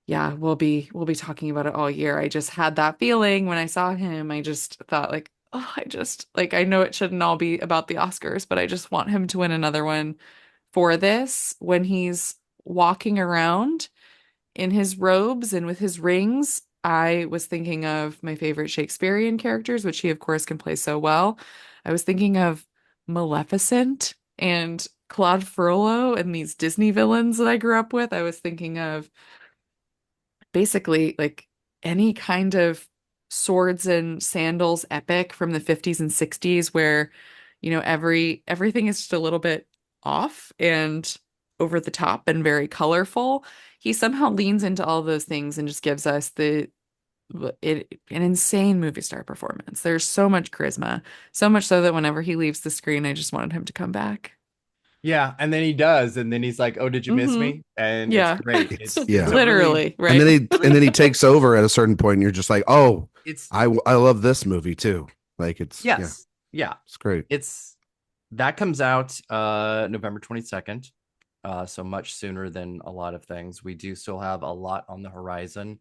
yeah, we'll be talking about it all year. I just had that feeling when I saw him. I just thought like, oh, I just like I know it shouldn't all be about the Oscars, but I just want him to win another one for this when he's walking around in his robes and with his rings. I was thinking of my favorite Shakespearean characters, which he, of course, can play so well. I was thinking of Maleficent and Claude Frollo and these Disney villains that I grew up with. I was thinking of basically like any kind of swords and sandals epic from the 50s and 60s where, everything is just a little bit off and over the top and very colorful. He somehow leans into all those things and just gives us an insane movie star performance. There's so much charisma, so much so that whenever he leaves the screen, I just wanted him to come back. Yeah, and then he does, and then he's like, "Oh, did you miss Hmm. me?" And it's Yeah. great. It's It's yeah. a really, Literally, And right? then he really and then he takes over at a certain point and you're just like, "Oh, it's I love this movie too." Like yeah, yes, yeah. it's great. It's that comes out November 22nd. So much sooner than a lot of things. We do still have a lot on the horizon.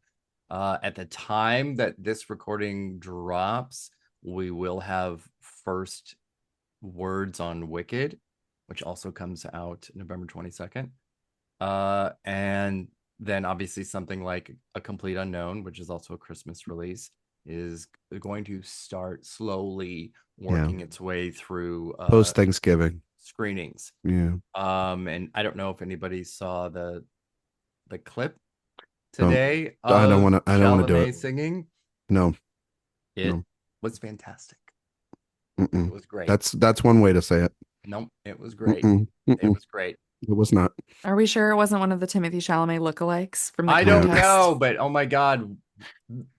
At the time that this recording drops, we will have first words on Wicked, which also comes out November 22nd. And then obviously something like A Complete Unknown, which is also a Christmas release, is going to start slowly Yeah. working its way through Post Thanksgiving. screenings. Yeah. And I don't know if anybody saw the clip Don't today I don't of want to do Chalamet it. singing. No. It No. was fantastic. Mm-mm. It was great. That's one way to say it. Nope, it was great. Mm-mm. It Mm-mm. was great. It was not. Are we sure it wasn't one of the Timothy Chalamet lookalikes from the I don't contest? know, but oh my God,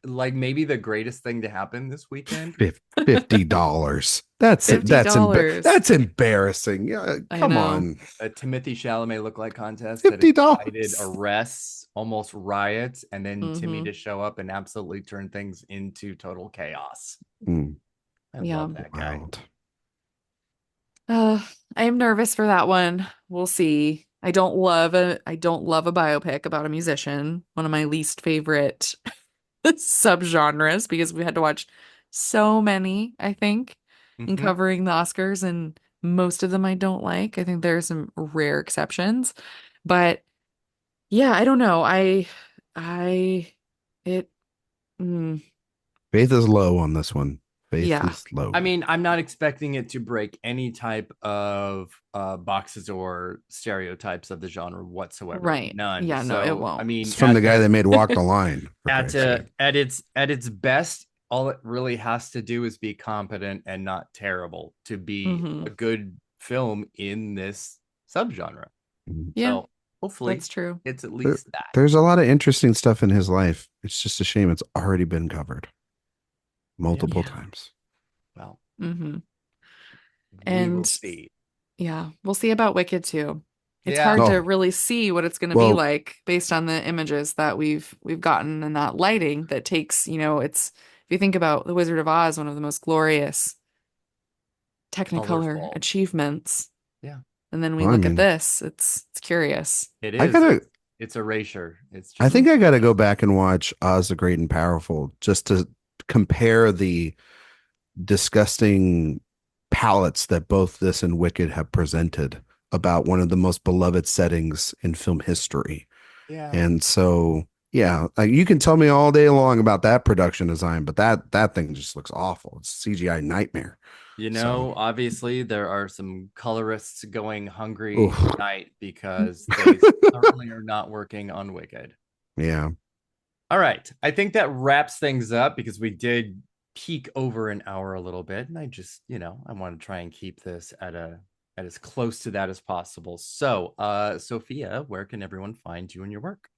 like maybe the greatest thing to happen this weekend. $50. That's it. $50. That's embarrassing. Yeah, I come know. on. A Timothy Chalamet lookalike contest that $50. incited arrests, almost riots, and then Timmy Mhm. to show up and absolutely turn things into total chaos. Mm, I Yeah. love that guy. wild. I am nervous for that one. We'll see. I don't love a biopic about a musician, one of my least favorite subgenres because we had to watch so many, I think, in Mhm. covering the Oscars, and most of them I don't like. I think there are some rare exceptions. But yeah, I don't know. I it mm, Faith is low on this one. Faith yeah. is low. I mean, I'm not expecting it to break any type of boxes or stereotypes of the genre whatsoever. Right. None. Yeah, no, it won't. I mean, It's from the guy that made Walk the Line. for at Christ's sake. at its best, all it really has to do is be competent and not terrible to be Mhm. a good film in this subgenre. Mhm. Yeah, So hopefully that's true. it's at least that. There's a lot of interesting stuff in his life. It's just a shame it's already been covered multiple Yeah. times. Well, Hmm. we will And see. yeah, we'll see about Wicked too. It's Yeah. hard to Oh, really see what it's going to be well, like based on the images that we've gotten and that lighting that takes, it's if you think about The Wizard of Oz, one of the most glorious Technicolor Colorful. achievements. Yeah. And then we I look at mean, this, it's curious. It I is. gotta, It's erasure. It's I just think I gotta go back and watch Oz the Great and Powerful just to compare the disgusting palettes that both this and Wicked have presented about one of the most beloved settings in film history. yeah. And so, yeah, like you can tell me all day long about that production design, but that thing just looks awful. It's a CGI nightmare. So, Obviously there are some colorists going hungry oof. tonight because they certainly are not working on Wicked. Yeah. All right. I think that wraps things up because we did peak over an hour a little bit. And I just, I want to try and keep this at as close to that as possible. So, Sophia, where can everyone find you and your work?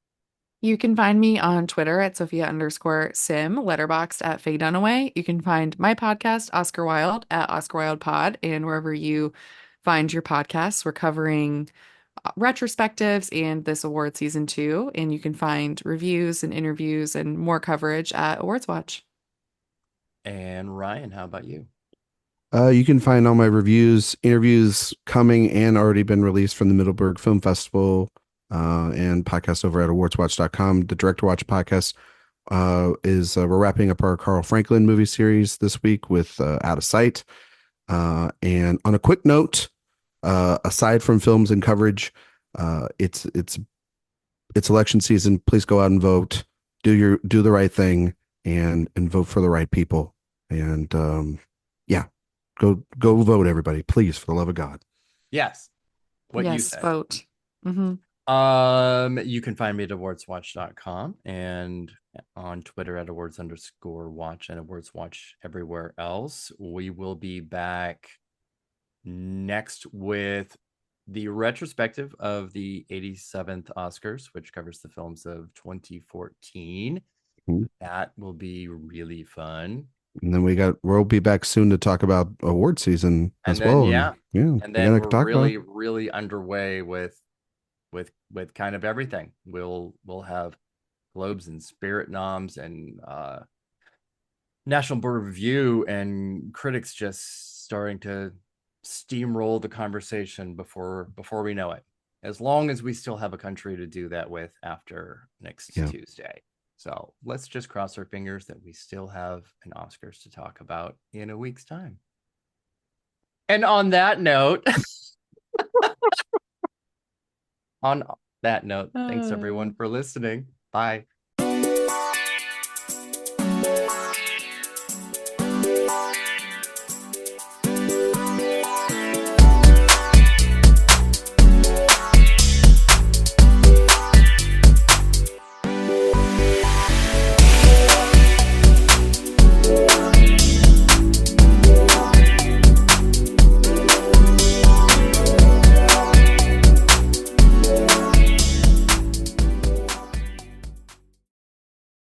You can find me on Twitter at Sophia_Sim, letterboxed at Faye Dunaway. You can find my podcast, Oscar Wilde, at Oscar Wilde Pod, and wherever you find your podcasts. We're covering retrospectives and this award season 2, and you can find reviews and interviews and more coverage at AwardsWatch. And Ryan, how about you? You can find all my reviews, interviews coming and already been released from the Middleburg Film Festival and podcast over at awardswatch.com. The Director Watch podcast is we're wrapping up our Carl Franklin movie series this week with Out of Sight. And on a quick note, aside from films and coverage, it's election season. Please go out and vote. Do the right thing and vote for the right people. And yeah, go vote, everybody, please, for the love of God. Yes. What you Yes, said. vote. Mm-hmm. You can find me at awardswatch.com and on Twitter at awards_watch and awardswatch everywhere else. We will be back next with the retrospective of the 87th Oscars, which covers the films of 2014. Mhm. That will be really fun. And then we'll be back soon to talk about award season And as then, well. yeah. And And we then gotta we're talk really, about really underway with kind of everything. We'll have Globes and Spirit noms and National Board of Review and critics just starting to steamroll the conversation before we know it. As long as we still have a country to do that with after next Tuesday. So let's just cross our fingers that we still have an Oscars to talk about in a week's time. And on that note, thanks everyone for listening. Bye.